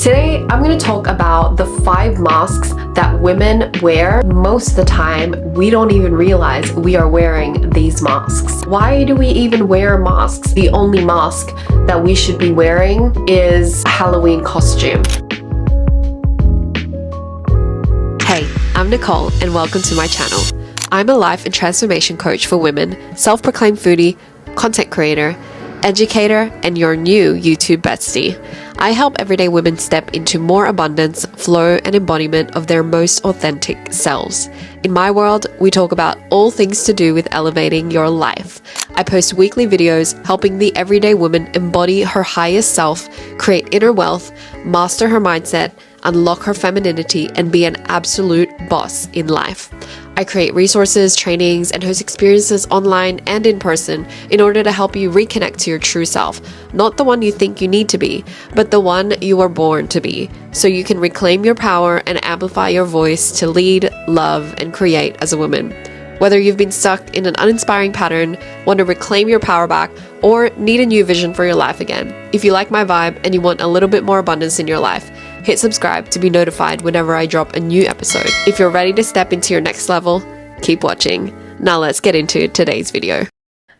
Today, I'm going to talk about the 5 masks that women wear. Most of the time, we don't even realize we are wearing these masks. Why do we even wear masks? The only mask that we should be wearing is a Halloween costume. Hey, I'm Nicole and welcome to my channel. I'm a life and transformation coach for women, self-proclaimed foodie, content creator, educator, and your new YouTube bestie. I help everyday women step into more abundance, flow, and embodiment of their most authentic selves. In my world, we talk about all things to do with elevating your life. I post weekly videos helping the everyday woman embody her highest self, create inner wealth, master her mindset, unlock her femininity, and be an absolute boss in life. I create resources, trainings, and host experiences online and in person in order to help you reconnect to your true self. Not the one you think you need to be, but the one you were born to be, so you can reclaim your power and amplify your voice to lead, love, and create as a woman. Whether you've been stuck in an uninspiring pattern, want to reclaim your power back, or need a new vision for your life again, if you like my vibe and you want a little bit more abundance in your life, hit subscribe to be notified whenever I drop a new episode. If you're ready to step into your next level, keep watching. Now let's get into today's video.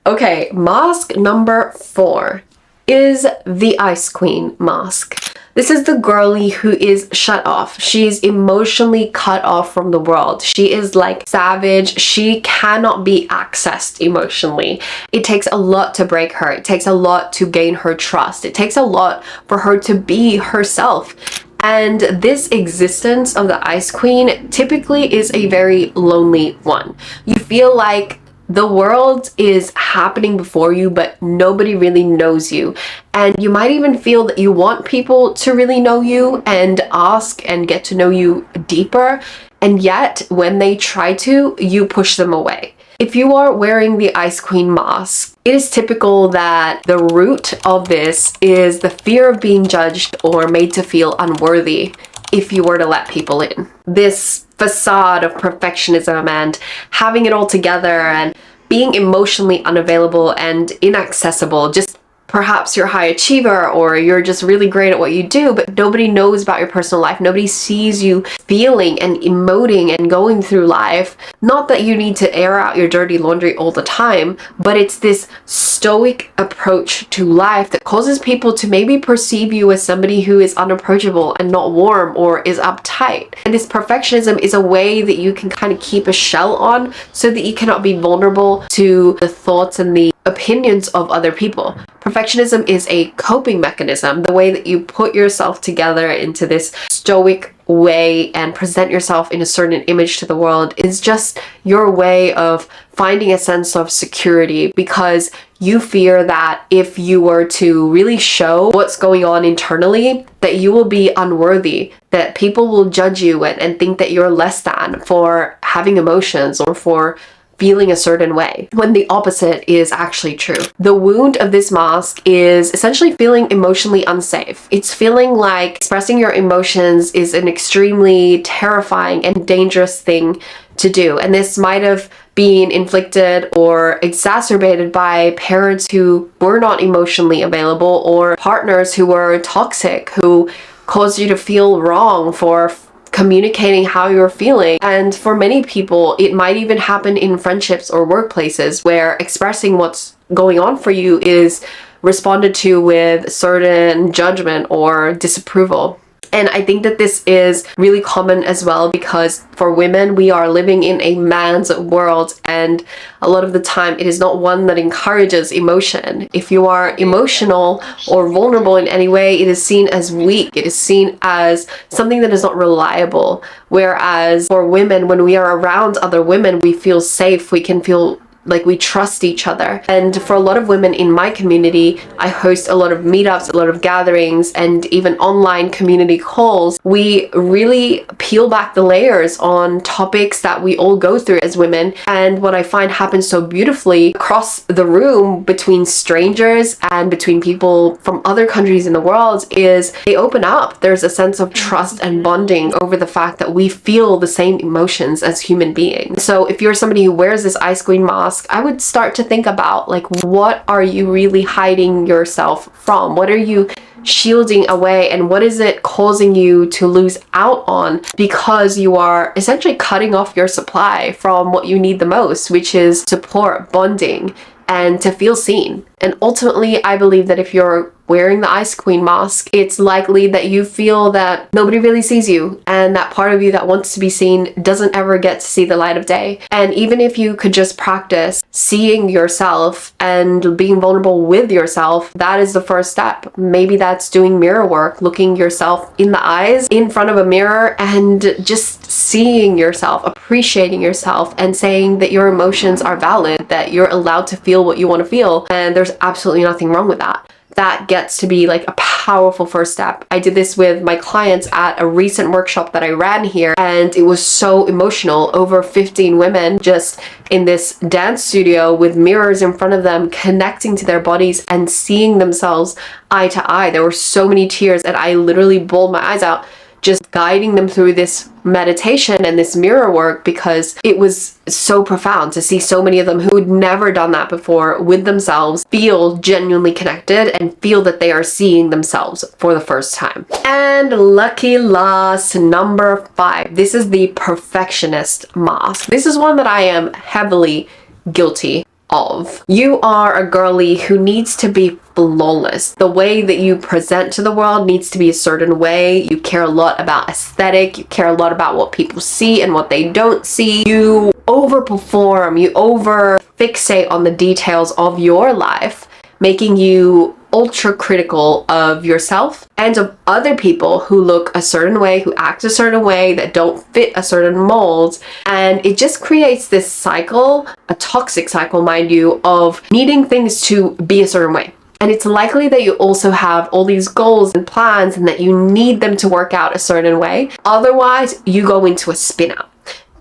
Okay, mask number 4 is the Ice Queen mask. This is the girlie who is shut off. She's emotionally cut off from the world. She is like savage. She cannot be accessed emotionally. It takes a lot to break her. It takes a lot to gain her trust. It takes a lot for her to be herself. And this existence of the Ice Queen typically is a very lonely one. You feel like the world is happening before you, but nobody really knows you. And you might even feel that you want people to really know you and ask and get to know you deeper. And yet, when they try to, you push them away. If you are wearing the Ice Queen mask, it is typical that the root of this is the fear of being judged or made to feel unworthy if you were to let people in. This facade of perfectionism and having it all together and being emotionally unavailable and inaccessible. Just perhaps you're a high achiever or you're just really great at what you do, but nobody knows about your personal life. Nobody sees you feeling and emoting and going through life. Not that you need to air out your dirty laundry all the time, but it's this stoic approach to life that causes people to maybe perceive you as somebody who is unapproachable and not warm or is uptight. And this perfectionism is a way that you can kind of keep a shell on so that you cannot be vulnerable to the thoughts and the opinions of other people. Perfectionism is a coping mechanism. The way that you put yourself together into this stoic way and present yourself in a certain image to the world is just your way of finding a sense of security, because you fear that if you were to really show what's going on internally, that you will be unworthy, that people will judge you and think that you're less than for having emotions or for feeling a certain way, when the opposite is actually true. The wound of this mask is essentially feeling emotionally unsafe. It's feeling like expressing your emotions is an extremely terrifying and dangerous thing to do. And this might have been inflicted or exacerbated by parents who were not emotionally available, or partners who were toxic, who caused you to feel wrong for communicating how you're feeling. And for many people, it might even happen in friendships or workplaces where expressing what's going on for you is responded to with certain judgment or disapproval. And I think that this is really common as well, because for women, we are living in a man's world, and a lot of the time it is not one that encourages emotion. If you are emotional or vulnerable in any way, it is seen as weak. It is seen as something that is not reliable. Whereas for women, when we are around other women, we feel safe. We can feel like we trust each other. And for a lot of women in my community, I host a lot of meetups, a lot of gatherings, and even online community calls. We really peel back the layers on topics that we all go through as women. And what I find happens so beautifully across the room between strangers and between people from other countries in the world is they open up. There's a sense of trust and bonding over the fact that we feel the same emotions as human beings. So if you're somebody who wears this Ice Queen mask, I would start to think about, like, what are you really hiding yourself from? What are you shielding away, and what is it causing you to lose out on, because you are essentially cutting off your supply from what you need the most, which is support, bonding, and to feel seen. And ultimately, I believe that if you're wearing the Ice Queen mask, it's likely that you feel that nobody really sees you, and that part of you that wants to be seen doesn't ever get to see the light of day. And even if you could just practice seeing yourself and being vulnerable with yourself, that is the first step. Maybe that's doing mirror work, looking yourself in the eyes in front of a mirror and just seeing yourself, appreciating yourself, and saying that your emotions are valid, that you're allowed to feel what you want to feel, and there's absolutely nothing wrong with that. That gets to be like a powerful first step. I did this with my clients at a recent workshop that I ran here, and it was so emotional. Over 15 women just in this dance studio with mirrors in front of them, connecting to their bodies and seeing themselves eye to eye. There were so many tears, and I literally bawled my eyes out just guiding them through this meditation and this mirror work, because it was so profound to see so many of them who had never done that before with themselves feel genuinely connected and feel that they are seeing themselves for the first time. And lucky last, number 5. This is the perfectionist mask. This is one that I am heavily guilty of. You are a girly who needs to be flawless. The way that you present to the world needs to be a certain way. You care a lot about aesthetic. You care a lot about what people see and what they don't see. You overperform. You over fixate on the details of your life, making you ultra critical of yourself and of other people who look a certain way, who act a certain way, that don't fit a certain mold. And it just creates this cycle, a toxic cycle, mind you, of needing things to be a certain way. And it's likely that you also have all these goals and plans and that you need them to work out a certain way. Otherwise, you go into a spin out.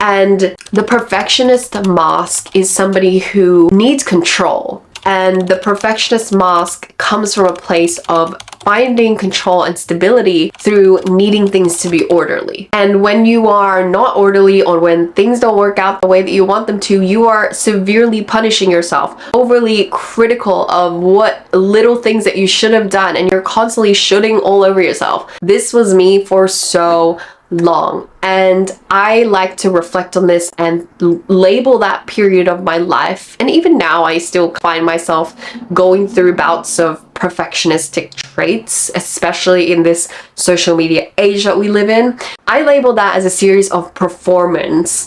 And the perfectionist mask is somebody who needs control. And the perfectionist mask comes from a place of finding control and stability through needing things to be orderly. And when you are not orderly, or when things don't work out the way that you want them to, you are severely punishing yourself, overly critical of what little things that you should have done, and you're constantly shooting all over yourself. This was me for so long, and I like to reflect on this and label that period of my life. And even now I still find myself going through bouts of perfectionistic traits, especially in this social media age that we live in. I label that as a series of performative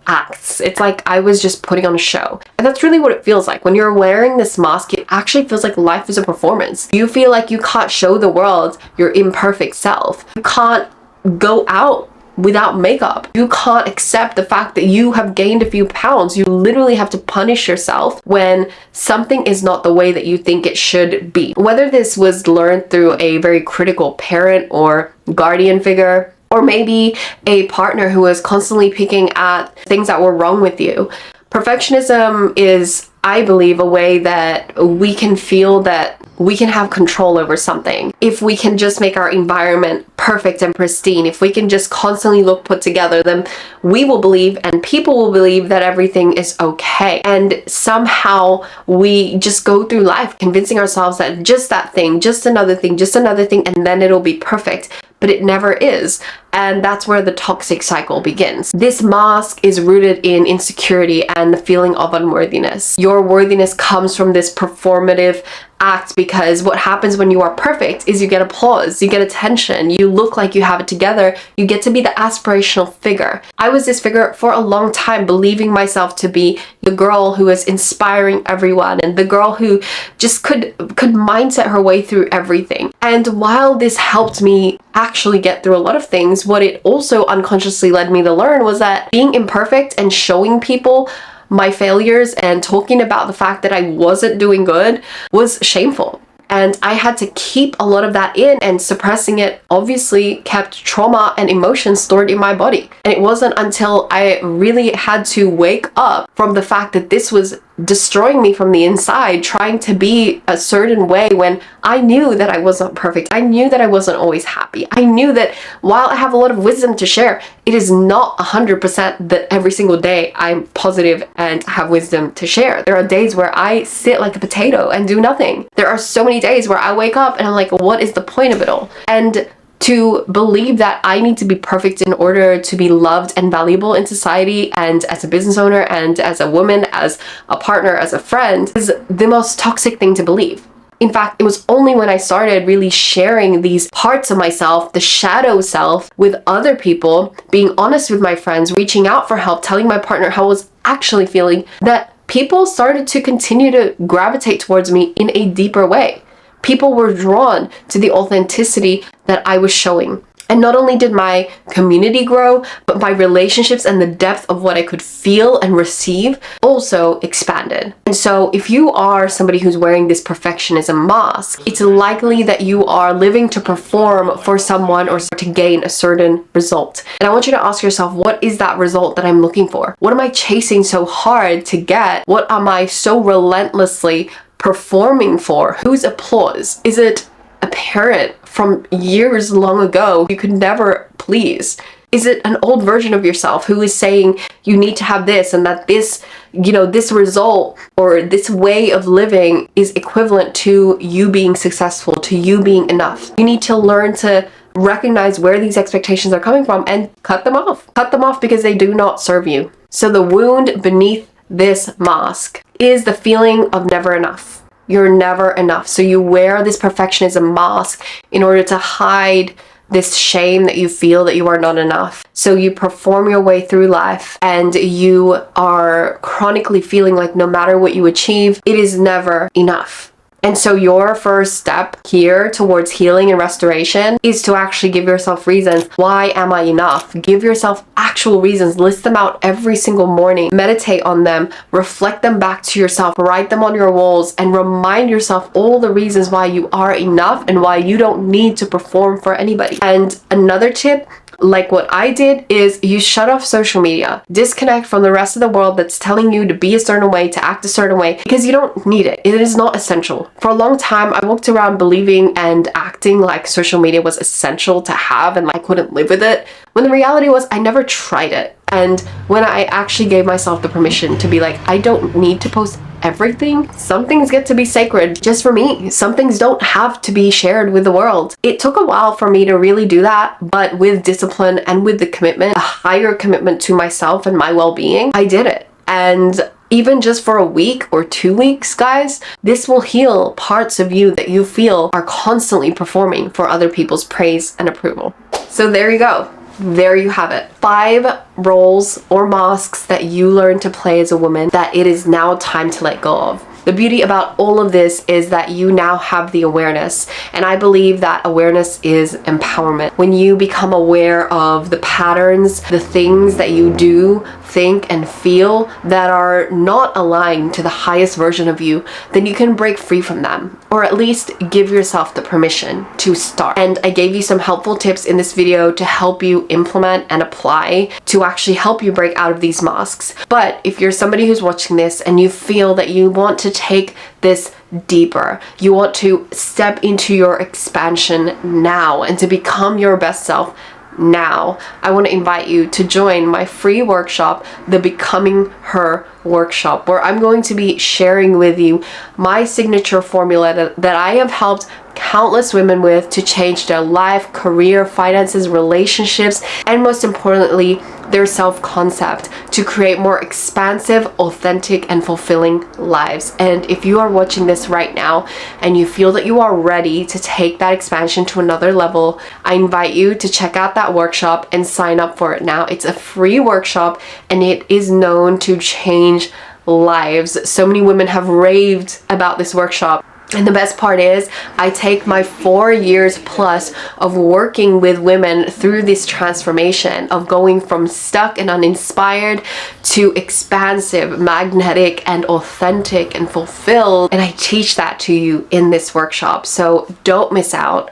acts. It's like I was just putting on a show. And that's really what it feels like. When you're wearing this mask, it actually feels like life is a performance. You feel like you can't show the world your imperfect self. You can't go out without makeup. You can't accept the fact that you have gained a few pounds. You literally have to punish yourself when something is not the way that you think it should be. Whether this was learned through a very critical parent or guardian figure, or maybe a partner who was constantly picking at things that were wrong with you. Perfectionism is, I believe, a way that we can feel that we can have control over something. If we can just make our environment perfect and pristine, if we can just constantly look put together, then we will believe, and people will believe, that everything is okay. And somehow we just go through life convincing ourselves that just that thing, just another thing, and then it'll be perfect. But it never is. And that's where the toxic cycle begins. This mask is rooted in insecurity and the feeling of unworthiness. Your worthiness comes from this performative act, because what happens when you are perfect is you get applause, you get attention, you look like you have it together, you get to be the aspirational figure. I was this figure for a long time, believing myself to be the girl who is inspiring everyone and the girl who just could mindset her way through everything. And while this helped me actually get through a lot of things, what it also unconsciously led me to learn was that being imperfect and showing people my failures and talking about the fact that I wasn't doing good was shameful. And I had to keep a lot of that in, and suppressing it obviously kept trauma and emotions stored in my body. And it wasn't until I really had to wake up from the fact that this was destroying me from the inside, trying to be a certain way when I knew that I wasn't perfect. I knew that I wasn't always happy. I knew that while I have a lot of wisdom to share, it is not 100% that every single day I'm positive and have wisdom to share. There are days where I sit like a potato and do nothing. There are so many days where I wake up and I'm like, what is the point of it all? And to believe that I need to be perfect in order to be loved and valuable in society and as a business owner and as a woman, as a partner, as a friend is the most toxic thing to believe. In fact, it was only when I started really sharing these parts of myself, the shadow self, with other people, being honest with my friends, reaching out for help, telling my partner how I was actually feeling, that people started to continue to gravitate towards me in a deeper way. People were drawn to the authenticity that I was showing. And not only did my community grow, but my relationships and the depth of what I could feel and receive also expanded. And so if you are somebody who's wearing this perfectionism mask, it's likely that you are living to perform for someone or to gain a certain result. And I want you to ask yourself, what is that result that I'm looking for? What am I chasing so hard to get? What am I so relentlessly performing for? Whose applause? Is it a parent from years long ago you could never please? Is it an old version of yourself who is saying you need to have this and that this, this result or this way of living is equivalent to you being successful, to you being enough? You need to learn to recognize where these expectations are coming from and cut them off. Cut them off because they do not serve you. So the wound beneath this mask is the feeling of never enough. You're never enough. So you wear this perfectionism mask in order to hide this shame that you feel that you are not enough. So you perform your way through life and you are chronically feeling like no matter what you achieve, it is never enough. And so your first step here towards healing and restoration is to actually give yourself reasons. Why am I enough? Give yourself actual reasons. List them out every single morning. Meditate on them. Reflect them back to yourself. Write them on your walls and remind yourself all the reasons why you are enough and why you don't need to perform for anybody. And another tip, like what I did, is you shut off social media. Disconnect from the rest of the world that's telling you to be a certain way, to act a certain way, because you don't need it. It is not essential. For a long time, I walked around believing and acting like social media was essential to have and I couldn't live with it, when the reality was I never tried it. And when I actually gave myself the permission to be like, I don't need to post everything. Some things get to be sacred just for me. Some things don't have to be shared with the world. It took a while for me to really do that, but with discipline and with the commitment, a higher commitment to myself and my well-being, I did it. And even just for a week or 2 weeks, guys, this will heal parts of you that you feel are constantly performing for other people's praise and approval. So there you go. There you have it. 5 roles or masks that you learn to play as a woman that it is now time to let go of. The beauty about all of this is that you now have the awareness, and I believe that awareness is empowerment. When you become aware of the patterns, the things that you do, think, and feel that are not aligned to the highest version of you, then you can break free from them, or at least give yourself the permission to start. And I gave you some helpful tips in this video to help you implement and apply to actually help you break out of these masks. But if you're somebody who's watching this and you feel that you want to take this deeper, you want to step into your expansion now and to become your best self now, I want to invite you to join my free workshop, the Becoming Her workshop, where I'm going to be sharing with you my signature formula that I have helped countless women with to change their life, career, finances, relationships, and most importantly, their self-concept, to create more expansive, authentic, and fulfilling lives. And if you are watching this right now and you feel that you are ready to take that expansion to another level, I invite you to check out that workshop and sign up for it now. It's a free workshop and it is known to change lives. So many women have raved about this workshop. And the best part is I take my 4 years plus of working with women through this transformation of going from stuck and uninspired to expansive, magnetic, and authentic and fulfilled. And I teach that to you in this workshop. So don't miss out.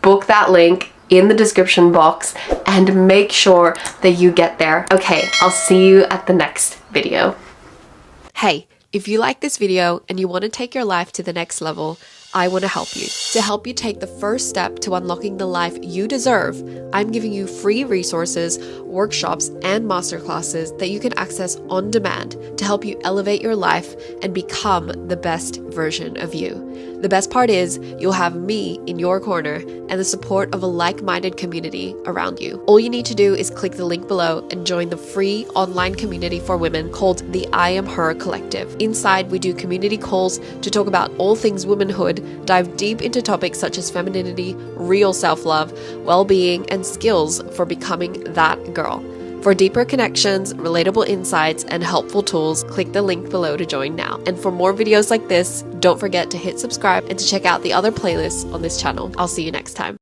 Book that link in the description box and make sure that you get there. Okay, I'll see you at the next video. Hey, If you like this video and you want to take your life to the next level, I want to help you. To help you take the first step to unlocking the life you deserve, I'm giving you free resources, workshops, and masterclasses that you can access on demand to help you elevate your life and become the best version of you. The best part is you'll have me in your corner and the support of a like-minded community around you. All you need to do is click the link below and join the free online community for women called the I Am Her Collective. Inside, we do community calls to talk about all things womanhood, dive deep into topics such as femininity, real self-love, well-being, and skills for becoming that girl. For deeper connections, relatable insights, and helpful tools, click the link below to join now. And for more videos like this, don't forget to hit subscribe and to check out the other playlists on this channel. I'll see you next time.